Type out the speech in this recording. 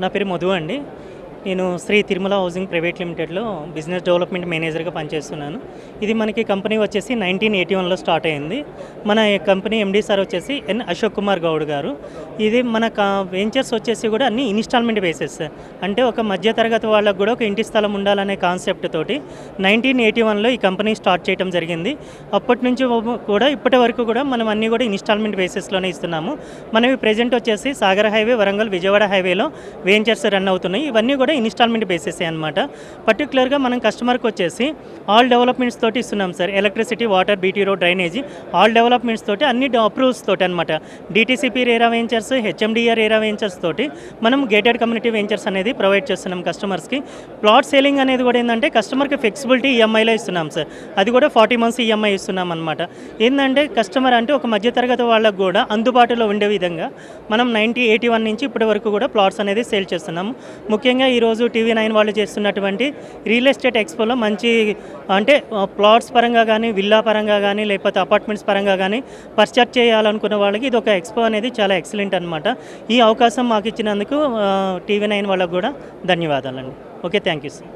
నా పేరు మధు అండి. నేను శ్రీ తిరుమల హౌసింగ్ ప్రైవేట్ లిమిటెడ్లో బిజినెస్ డెవలప్మెంట్ మేనేజర్గా పనిచేస్తున్నాను. ఇది మనకి కంపెనీ వచ్చేసి 1981లో స్టార్ట్ అయింది. మన కంపెనీ ఎండీ సార్ వచ్చేసి ఎన్ అశోక్ కుమార్ గౌడ్ గారు. ఇది మన వెంచర్స్ వచ్చేసి కూడా అన్ని ఇన్స్టాల్మెంట్ బేసిస్, అంటే ఒక మధ్యతరగతి వాళ్ళకు కూడా ఒక ఇంటి స్థలం ఉండాలనే కాన్సెప్ట్ తోటి 1981లో ఈ కంపెనీ స్టార్ట్ చేయడం జరిగింది. అప్పటి నుంచి కూడా ఇప్పటి వరకు కూడా మనం అన్నీ కూడా ఇన్స్టాల్మెంట్ బేసిస్లోనే ఇస్తున్నాము. మనవి ప్రెజెంట్ వచ్చేసి సాగర్ హైవే, వరంగల్, విజయవాడ హైవేలో వెంచర్స్ రన్ అవుతున్నాయి. ఇవన్నీ కూడా ఇన్స్టాల్మెంట్ బేసిస్ అనమాట. పర్టికులర్గా మనం కస్టమర్కి వచ్చేసి ఆల్ డెవలప్మెంట్స్ తోటి ఇస్తున్నాం sir. Electricity, water, BT road, drainage, all developments తోటి అన్ని అప్రూవ్స్ తోటి అనమాట. DTCP RERA ventures, HMDR RERA ventures తోటి మనం గేటెడ్ కమ్యూనిటీ వెంచర్స్ అనేది ప్రొవైడ్ చేస్తున్నాం కస్టమర్స్కి. ప్లాట్ సేలింగ్ అనేది కూడా ఏంటంటే కస్టమర్కి ఫ్లెక్సిబిలిటీ ఈఎంఐలో ఇస్తున్నాం సార్. అది కూడా 40 months ఈఎంఐ ఇస్తున్నాం అనమాట. ఏంటంటే కస్టమర్ అంటే ఒక మధ్యతరగతి వాళ్ళకు కూడా అందుబాటులో ఉండే విధంగా మనం 1981 నుంచి ఇప్పటి వరకు కూడా ప్లాట్స్ అనేది సేల్ చేస్తున్నాము. ముఖ్యంగా ఈరోజు TV9 వాళ్ళు చేస్తున్నటువంటి రియల్ ఎస్టేట్ ఎక్స్పోలో మంచి అంటే ప్లాట్స్ పరంగా కానీ, విల్లా పరంగా కానీ, లేకపోతే అపార్ట్మెంట్స్ పరంగా కానీ పర్చేజ్ చేయాలనుకున్న వాళ్ళకి ఇది ఒక ఎక్స్పో అనేది చాలా ఎక్సలెంట్ అనమాట. ఈ అవకాశం మాకు ఇచ్చినందుకు TV9 వాళ్ళకు కూడా ధన్యవాదాలండి. Okay, thank you sir.